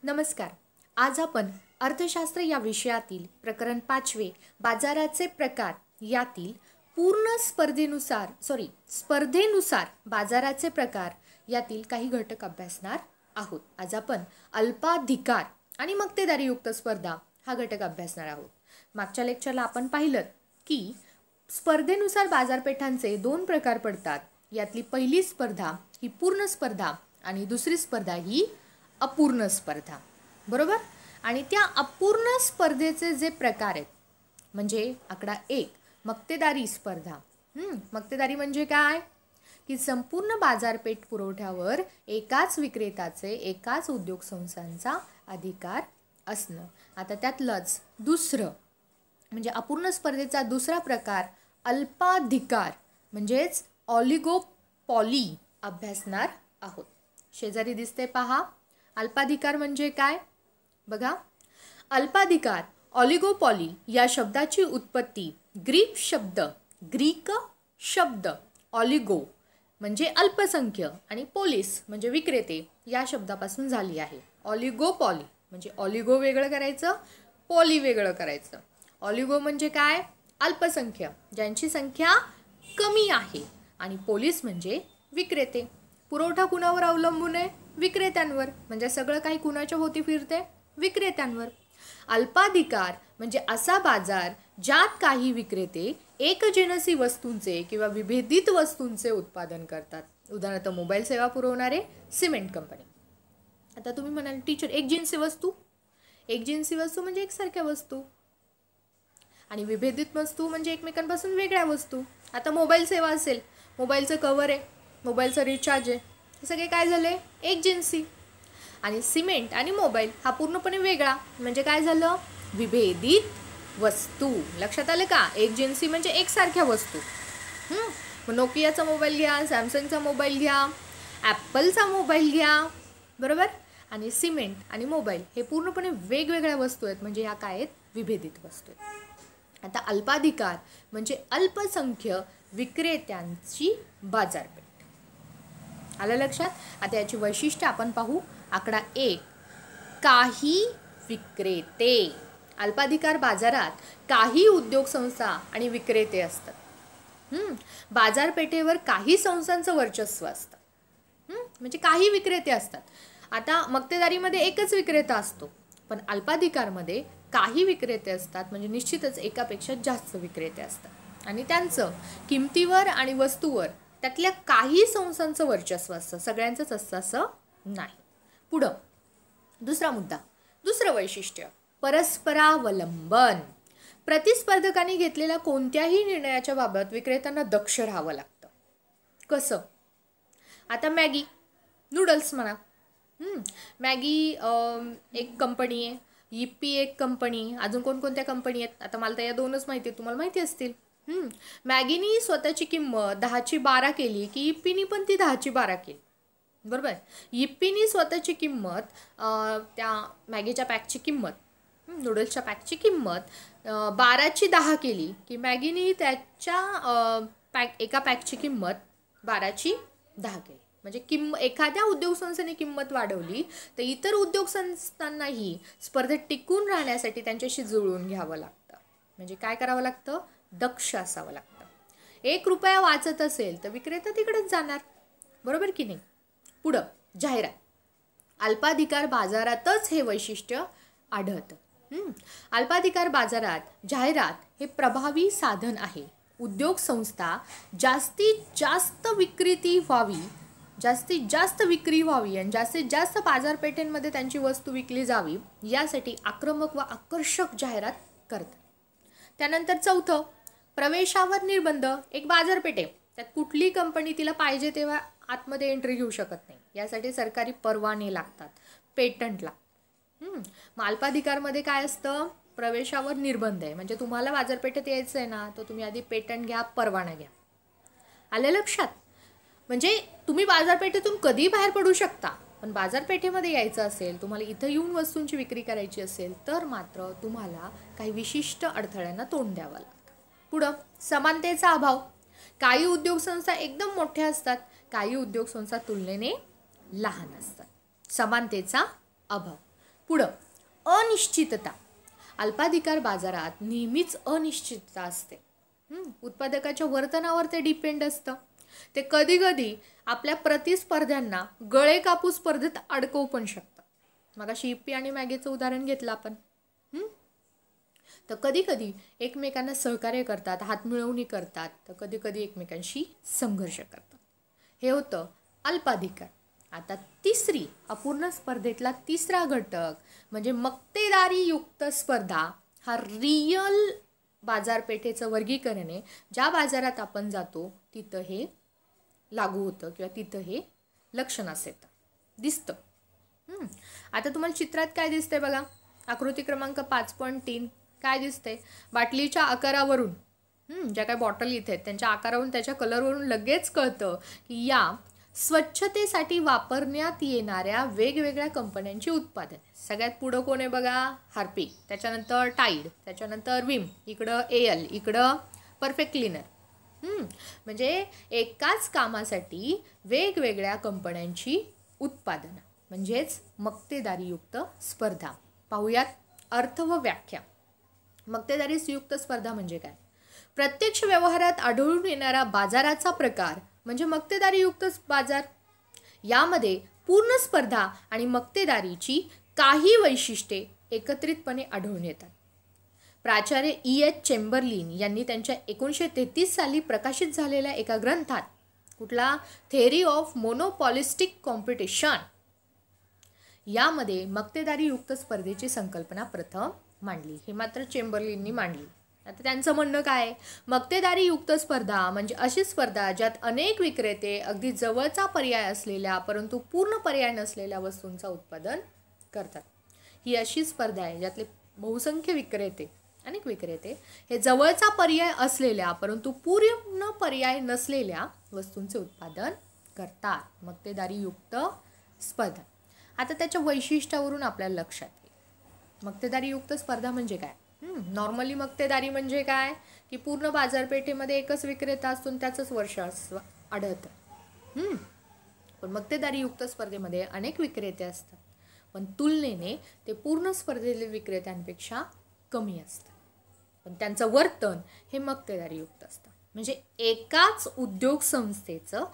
नमस्कार. आज आपण अर्थशास्त्र या विषयातील प्रकरण 5 बाजाराचे प्रकार यातील स्पर्धेनुसार बाजाराचे प्रकार यातील काही घटक अभ्यासणार आहोत. आज आपण अल्पाधिकार आणि मक्तेदारीयुक्त स्पर्धा हा घटक अभ्यासणार आहोत. मागच्या लेक्चरला आपण पाहिलं की स्पर्धेनुसार बाजारपेठांचे 2 प्रकार पडतात. यातली पहिली स्पर्धा ही पूर्ण स्पर्धा आणि दुसरी स्पर्धा ही अपूर्ण स्पर्धा. बरोबर. आणि त्या अपूर्ण स्पर्धेचे जे प्रकार आहेत म्हणजे आकडा 1 मक्तेदारी स्पर्धा. मक्तेदारी म्हणजे काय की संपूर्ण बाजारपेठ पुरवठ्यावर एकाच विक्रेत्याचे एकाच उद्योग संस्थांचा अधिकार असणं. आता त्यातलंच दुसरं म्हणजे अपूर्ण स्पर्धेचा दुसरा प्रकार अल्पाधिकार म्हणजेच ऑलिगोपॉली अभ्यासणार आहोत. शेजारी दिसते पहा. अल्पाधिकार म्हणजे काय बघा. अल्पाधिकार ऑलिगोपॉली या शब्दाची उत्पत्ती ग्रीक शब्द ऑलिगो म्हणजे अल्पसंख्य आणि पोलिस म्हणजे विक्रेते या शब्दापासून झाली आहे. ऑलिगोपॉली म्हणजे ऑलिगो वेगळं करायचं, पॉली वेगळं करायचं. ऑलिगो म्हणजे काय अल्पसंख्य ज्यांची संख्या कमी आहे आणि पोलिस म्हणजे विक्रेते. पुरवठा कुणावर अवलंबून आहे विक्रेत्यांवर. म्हणजे सगळं काही कुणाच्या भोवती फिरते विक्रेत्यांवर. अल्पाधिकार म्हणजे असा बाजार ज्यात काही विक्रेते एकजिनसी वस्तूंचे किंवा विभेदित वस्तूंचे उत्पादन करतात. उदाहरणार्थ मोबाईल सेवा पुरवणारे सिमेंट कंपनी. आता तुम्ही म्हणाल टीचर एकजिनसी वस्तू म्हणजे एकसारख्या वस्तू आणि विभेदित वस्तू म्हणजे एकमेकांपासून वेगळ्या वस्तू. आता मोबाईल सेवा असेल, मोबाईलचं कव्हर आहे, मोबाईलचं रिचार्ज आहे, हे सगळे काय झाले एकजिनसी. आणि सिमेंट आणि मोबाईल हा पूर्णपणे वेगळा म्हणजे काय झालं विभेदित वस्तू. लक्षात आलं का. एकजिनसी म्हणजे एकसारख्या वस्तू. मग नोकियाचा मोबाईल घ्या, सॅमसंगचा मोबाईल घ्या, ॲपलचा मोबाईल घ्या. बरोबर. आणि सिमेंट आणि मोबाईल हे पूर्णपणे वेगवेगळ्या वस्तू आहेत म्हणजे ह्या काय आहेत विभेदित वस्तू आहेत. आता अल्पाधिकार म्हणजे अल्पसंख्य विक्रेत्यांची बाजारपेठ. आलं लक्षात. आता याची वैशिष्ट्ये आपण पाहू. आकडा 1 काही विक्रेते. अल्पाधिकार बाजारात काही उद्योग संस्था आणि विक्रेते असतात. बाजारपेठेवर काही संस्थांचं वर्चस्व असतं. म्हणजे काही विक्रेते असतात. आता मक्तेदारीमध्ये एकच विक्रेता असतो पण अल्पाधिकारमध्ये काही विक्रेते असतात म्हणजे निश्चितच एकापेक्षा जास्त विक्रेते असतात आणि त्यांचं किमतीवर आणि वस्तूवर त्यातल्या काही संस्थांचं वर्चस्व असतं. सगळ्यांचंच असतं असं नाही. पुढं दुसरा मुद्दा, दुसरं वैशिष्ट्य परस्परावलंबन. प्रतिस्पर्धकांनी घेतलेल्या कोणत्याही निर्णयाच्या बाबत विक्रेत्यांना दक्ष राहावं लागतं. कसं. आता मॅगी नूडल्स म्हणा. मॅगी एक कंपनी आहे, यिप्पी एक कंपनी, अजून कोणकोणत्या कंपनी आहेत आता मला तर या 2च माहिती आहेत, तुम्हाला माहिती असतील. मॅगीनी स्वतःची किंमत 10ची 12 केली की यिप्पीनी पण ती 10ची 12 केली. बरोबर. यिप्पीनी स्वतःची किंमत त्या मॅगीच्या पॅकची किंमत नूडल्सच्या पॅकची किंमत 12ची 10 केली की मॅगीनी त्याच्या एका पॅकची किंमत 12ची 10 केली. म्हणजे एखाद्या उद्योग संस्थेने किंमत वाढवली तर इतर उद्योग संस्थांनाही स्पर्धेत टिकून राहण्यासाठी त्यांच्याशी जुळवून घ्यावं लागतं. म्हणजे काय करावं लागतं दक्ष असावं लागतं. 1 रुपया वाचत असेल तर विक्रेता तिकडेच जाणार. बरोबर की नाही. पुढं जाहिरात. अल्पाधिकार बाजारातच हे वैशिष्ट्य आढळतं. अल्पाधिकार बाजारात जाहिरात हे प्रभावी साधन आहे. उद्योग संस्था जास्तीत जास्त विक्री व्हावी आणि जास्तीत जास्त बाजारपेठेंमध्ये त्यांची वस्तू विकली जावी यासाठी आक्रमक व आकर्षक जाहिरात करतात. त्यानंतर चौथं प्रवेशावर निर्बंध. एक बाजारपेठ आहे त्यात कुठली कंपनी तिला पाहिजे तेव्हा आतमध्ये एंट्री घेऊ शकत नाही. यासाठी सरकारी परवाने लागतात, पेटंट लागतात. मग अल्पाधिकारमध्ये काय असतं प्रवेशावर निर्बंध आहे म्हणजे तुम्हाला बाजारपेठेत यायचं आहे ना तर तुम्ही आधी पेटंट घ्या, परवाना घ्या. आलं लक्षात. म्हणजे तुम्ही बाजारपेठेतून कधी बाहेर पडू शकता पण बाजारपेठेमध्ये यायचं असेल, तुम्हाला इथं येऊन वस्तूंची विक्री करायची असेल तर मात्र तुम्हाला काही विशिष्ट अडथळ्यांना तोंड द्यावं लागतं. पुढं समानतेचा अभाव. काही उद्योग संस्था एकदम मोठ्या असतात, काही उद्योग संस्था तुलनेने लहान असतात. समानतेचा अभाव. पुढं अनिश्चितता. अल्पाधिकार बाजारात नेहमीच अनिश्चितता असते. उत्पादकाच्या वर्तनावर ते डिपेंड असतं. ते कधी कधी आपल्या प्रतिस्पर्ध्यांना गळे कापू स्पर्धेत अडकवू पण शकतात. मगाशी इप्पी आणि मॅगीचं उदाहरण घेतलं आपण. तर कधी कधी एकमेकांना सहकार्य करतात, हातमिळवणी करतात, तर कधी कधी एकमेकांशी संघर्ष करतात. हे होतं अल्पाधिकार. आता तिसरी अपूर्ण स्पर्धेतला तिसरा घटक म्हणजे मक्तेदारीयुक्त स्पर्धा. हा रियल बाजारपेठेचं वर्गीकरण आहे. ज्या बाजारात आपण जातो तिथं हे लागू होतं किंवा तिथं हे लक्षणास येतं, दिसतं. आता तुम्हाला चित्रात काय दिसतंय बघा. आकृती क्रमांक 5.3 काय दिसतंय. बाटलीच्या आकारावरून, ज्या काय बॉटल इथे आहेत त्यांच्या आकारावरून, त्याच्या कलरवरून लगेच कळतं की या स्वच्छतेसाठी वापरण्यात येणाऱ्या वेगवेगळ्या कंपन्यांची उत्पादने. सगळ्यात पुढं कोण आहे बघा, हार्पिक, त्याच्यानंतर टाईड, त्याच्यानंतर विम, इकडं एल, इकडं परफेक्ट क्लीनर. म्हणजे एकाच कामासाठी वेगवेगळ्या कंपन्यांची उत्पादनं, म्हणजेच मक्तेदारीयुक्त स्पर्धा. पाहूयात अर्थ व व्याख्या. मक्तेदारीयुक्त स्पर्धा म्हणजे काय. प्रत्यक्ष व्यवहारात आढळून येणारा बाजाराचा प्रकार म्हणजे मक्तेदारीयुक्त बाजार. यामध्ये पूर्ण स्पर्धा आणि मक्तेदारीची काही वैशिष्ट्ये एकत्रितपणे आढळून येतात. प्राचार्य E.H. चेंबरलिन यांनी त्यांच्या 1933 साली प्रकाशित झालेल्या एका ग्रंथात, कुठला, थेअरी ऑफ मोनोपॉलिस्टिक कॉम्पिटिशन, यामध्ये मक्तेदारीयुक्त स्पर्धेची संकल्पना प्रथम मांडली. हे मात्र चेंबरलिननी मांडली. आता त्यांचं म्हणणं काय, मक्तेदारीयुक्त स्पर्धा म्हणजे अशी स्पर्धा ज्यात अनेक विक्रेते अगदी जवळचा पर्याय असलेल्या परंतु पूर्ण पर्याय नसलेल्या वस्तूंचं उत्पादन करतात. ही अशी स्पर्धा आहे ज्यातले बहुसंख्य विक्रेते, अनेक विक्रेते हे जवळचा पर्याय असलेल्या परंतु पूर्ण पर्याय नसलेल्या वस्तूंचे उत्पादन करतात. मक्तेदारीयुक्त स्पर्धा. आता त्याच्या वैशिष्ट्यावरून आपल्याला लक्षात येईल मक्तेदारीयुक्त स्पर्धा म्हणजे काय. नॉर्मली मक्तेदारी म्हणजे काय की पूर्ण बाजारपेठेमध्ये एकच विक्रेता असतो आणि त्याचंच वर्चस्व आढळतं. पण मक्तेदारीयुक्त स्पर्धेमध्ये अनेक विक्रेते असतात, पण तुलनेने ते पूर्ण स्पर्धेतील विक्रेत्यांपेक्षा कमी असतं, पण त्यांचं वर्तन हे मक्तेदारीयुक्त असतं. म्हणजे एकाच उद्योग संस्थेचं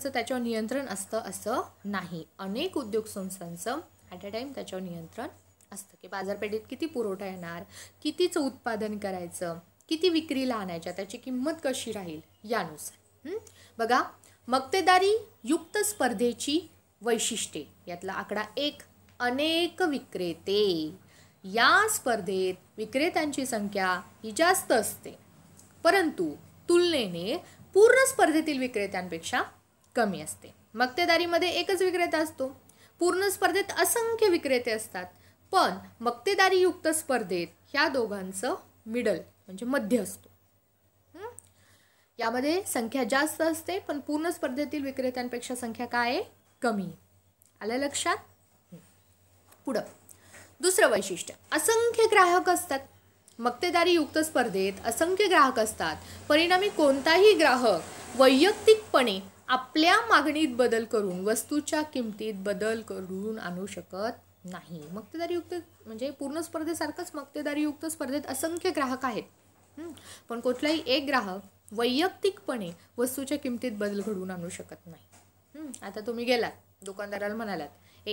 त्याच्यावर नियंत्रण असतं असं नाही. अनेक उद्योग संस्थांचं ॲट अ टाईम त्याच्यावर नियंत्रण असतं की बाजारपेठेत किती पुरवठा येणार, कितीचं उत्पादन करायचं, किती विक्रीला आणायच्या, त्याची किंमत कशी राहील यानुसार. बघा, मक्तेदारीयुक्त स्पर्धेची वैशिष्ट्ये. यातला आकडा 1, अनेक विक्रेते. या स्पर्धेत विक्रेत्यांची संख्या ही जास्त असते, परंतु तुलनेने पूर्ण स्पर्धेतील विक्रेत्यांपेक्षा कमी असते. मक्तेदारीमध्ये एकच विक्रेता असतो, पूर्ण स्पर्धेत असंख्य विक्रेते असतात. पण मक्तेदारीयुक्त स्पर्धेत ह्या दोघांचं मिडल म्हणजे मध्य असतो. यामध्ये संख्या जास्त असते, पण पूर्ण स्पर्धेतील विक्रेत्यांपेक्षा संख्या काय आहे, कमी. आलं लक्षात. पुढं दुसरं वैशिष्ट्य, असंख्य ग्राहक असतात. मक्तेदारीयुक्त स्पर्धेत असंख्य ग्राहक असतात. परिणामी कोणताही ग्राहक वैयक्तिकपणे आपल्या मागणीत बदल करून वस्तूच्या किमतीत बदल करून आणू शकत नाही. मक्तेदारीयुक्त म्हणजे पूर्ण स्पर्धेसारखंच मक्तेदारीयुक्त स्पर्धेत असंख्य ग्राहक आहेत, पण कुठलाही एक ग्राहक वैयक्तिकपणे वस्तूच्या किमतीत बदल घडवून आणू शकत नाही. आता तुम्ही गेलात दुकानदाराला म्हणालात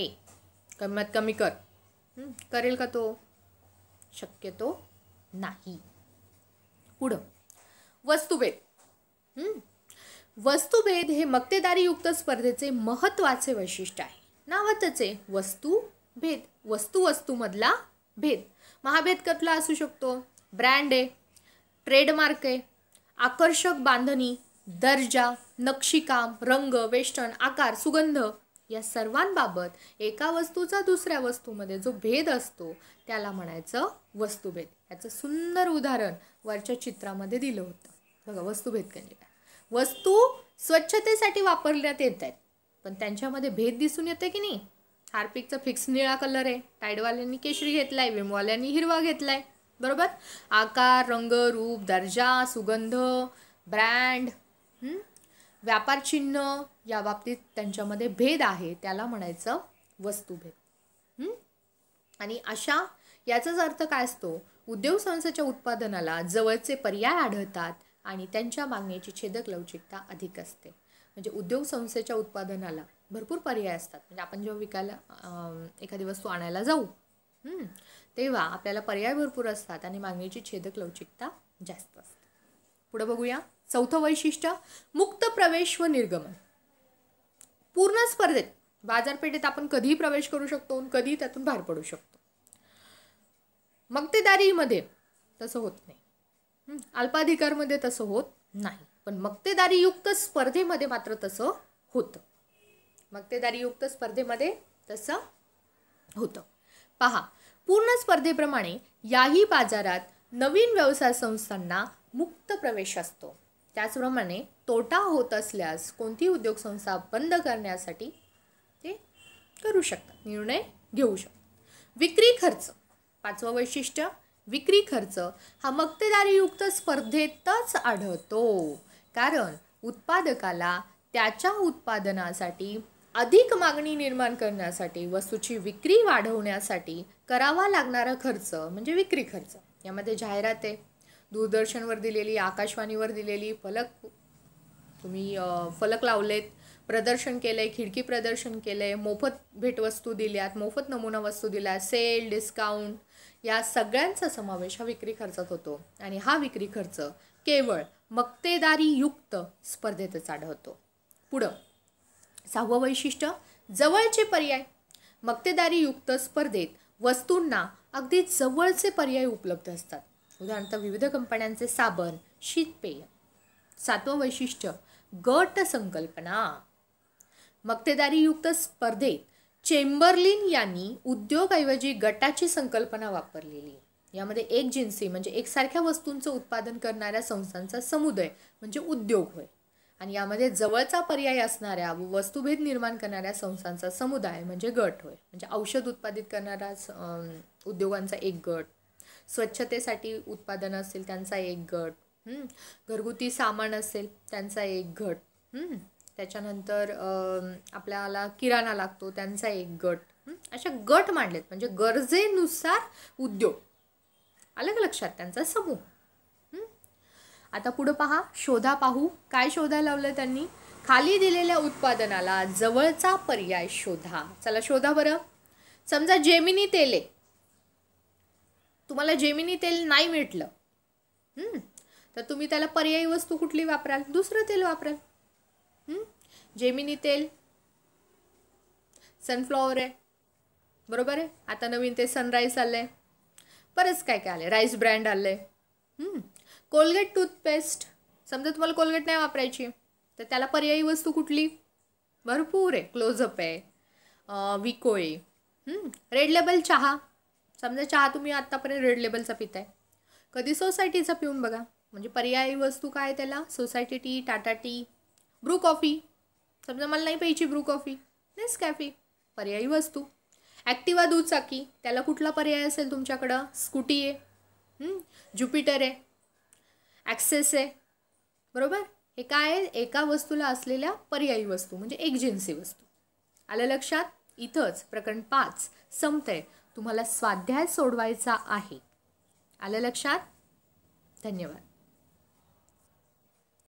किंमत कमी कर, करेल का तो? शक्यतो नाही. पुढं वस्तुभेद. वस्तुभेद हे मक्तेदारीयुक्त स्पर्धेचे महत्त्वाचे वैशिष्ट्य आहे. नावातच आहे वस्तुभेद, वस्तूमधला भेद. महाभेद कुठला असू शकतो? ब्रँड आहे, ट्रेडमार्क आहे, आकर्षक बांधणी, दर्जा, नक्षीकाम, रंग, वेष्टन, आकार, सुगंध या सर्वांबाबत एका वस्तूचा दुसऱ्या वस्तूमध्ये जो भेद असतो त्याला म्हणायचं वस्तुभेद. याचं सुंदर उदाहरण वरच्या चित्रामध्ये दिलं होतं बघा. वस्तुभेद म्हणजे काय? वस्तू स्वच्छतेसाठी वापरण्यात येत आहेत, पण त्यांच्यामध्ये भेद दिसून येते की नाही. हार्पिकचा फिक्स निळा कलर आहे, टाईडवाल्यांनी केशरी घेतलाय, विमवाल्यांनी हिरवा घेतलाय, बरोबर. आकार, रंग, रूप, दर्जा, सुगंध, ब्रँड, व्यापार चिन्ह या बाबतीत त्यांच्यामध्ये भेद आहे, त्याला म्हणायचं वस्तुभेद. आणि अशा याचाच अर्थ काय असतो, उद्योग संस्थेच्या उत्पादनाला जवळचे पर्याय आढळतात आणि त्यांच्या मागणीची छेदक लवचिकता अधिक असते. म्हणजे उद्योग संस्थेच्या उत्पादनाला भरपूर पर्याय असतात. म्हणजे आपण जेव्हा विकायला एखादी वस्तू आणायला जाऊ तेव्हा आपल्याला पर्याय भरपूर असतात आणि मागणीची छेदक लवचिकता जास्त असते. पुढे बघूया. चौथं वैशिष्ट्य, मुक्त प्रवेश व निर्गमन. पूर्ण स्पर्धेत बाजारपेठेत आपण कधीही प्रवेश करू शकतो, कधी त्यातून बाहेर पडू शकतो. मक्तेदारीमध्ये तसं होत नाही. अल्पाधिकारमध्ये तसं होत नाही, पण मक्तेदारीयुक्त स्पर्धेमध्ये मात्र तसं होतं. मक्तेदारीयुक्त स्पर्धेमध्ये तसं होतं. पहा, पूर्ण स्पर्धेप्रमाणे याही बाजारात नवीन व्यवसाय संस्थांना मुक्त प्रवेश असतो. त्याचप्रमाणे तोटा होत असल्यास कोणती उद्योग संस्था बंद करण्यासाठी ते करू शकतात, निर्णय घेऊ शकतात. विक्री खर्च. पाचवं वैशिष्ट्य, विक्री खर्च हा मक्तेदारीयुक्त स्पर्धेतच आढळतो. कारण उत्पादकाला त्याच्या उत्पादनासाठी अधिक मागणी निर्माण करण्यासाठी वस्तूची विक्री वाढवण्यासाठी करावा लागणारा खर्च म्हणजे विक्री खर्च. यामध्ये जाहिरात आहे, दूरदर्शनवर दिलेली, आकाशवाणीवर दिलेली, तुम्ही फलक लावलेत, प्रदर्शन केलं आहे, खिडकी प्रदर्शन केलं आहे, मोफत भेटवस्तू दिल्यात, मोफत नमुना वस्तू दिल्या, सेल, डिस्काउंट, या सगळ्यांचा समावेश हा विक्री खर्चात होतो. आणि हा विक्री खर्च केवळ मक्तेदारीयुक्त स्पर्धेतच आढळतो. पुढं सहावं वैशिष्ट्य, जवळचे पर्याय. मक्तेदारीयुक्त स्पर्धेत वस्तूंना अगदी जवळचे पर्याय उपलब्ध असतात. उदाहरणार्थ विविध कंपन्यांचे साबण, शीतपेय. सातवं वैशिष्ट्य, गट संकल्पना. मक्तेदारीयुक्त स्पर्धेत चेंबरलिन यांनी उद्योगऐवजी गटाची संकल्पना वापरलेली. यामध्ये एक जिन्सी म्हणजे एकसारख्या वस्तूंचं उत्पादन करणाऱ्या संस्थांचा समुदाय म्हणजे उद्योग होय. आणि यामध्ये जवळचा पर्याय असणाऱ्या वस्तुभेद निर्माण करणाऱ्या संस्थांचा समुदाय म्हणजे गट होय. म्हणजे औषध उत्पादित करणाऱ्या उद्योगांचा एक गट, स्वच्छतेसाठी उत्पादन असेल त्यांचा एक गट, घरगुती सामान असेल त्यांचा एक गट, त्याच्यानंतर आपल्याला किराणा लागतो त्यांचा एक गट. अशा गट मांडलेत म्हणजे गरजेनुसार उद्योग. आलं का लक्षात, त्यांचा समूह. आता पुढं पहा, शोधा पाहू. काय शोधायला लावलं त्यांनी, खाली दिलेल्या उत्पादनाला जवळचा पर्याय शोधा. चला शोधा बरं. समजा जेमिनी तेल आहे, तुम्हाला जेमिनी तेल नाही भेटलं तर तुम्ही त्याला पर्यायी वस्तू कुठली वापराल, दुसरं तेल वापराल. जेमिनी तेल, सनफ्लॉवर आहे, बरोबर आहे. आता नवीन ते सनराईज आलंय, बरंच काय काय आलंय, राईस ब्रँड आलंय. कोलगेट टूथपेस्ट, समजा तुम्हाला कोलगेट नाही वापरायची तर त्याला पर्यायी वस्तू कुठली, भरपूर आहे. क्लोजअप आहे, विको आहे. रेड लेबल चहा, समजा चहा तुम्ही आत्तापर्यंत रेड लेबलचा पिताय, कधी सोसायटीचा पिऊन बघा. म्हणजे पर्यायी वस्तू काय त्याला, society tea, Tata tea. Bru coffee, समजा मला नाही प्यायची ब्रू कॉफी, नेसकॅफे, पर्यायी वस्तू. ॲक्टिवा दुचाकी, त्याला कुठला पर्याय असेल तुमच्याकडं, स्कूटी आहे, ज्युपिटर आहे, ॲक्सेस आहे, बरोबर. हे काय आहे, एका वस्तूला असलेल्या पर्यायी वस्तू म्हणजे एक जिन्सी वस्तू. आलं लक्षात. इथंच प्रकरण 5 संपतंय. तुम्हाला स्वाध्याय सोडवायचा आहे. आलं लक्षात. धन्यवाद.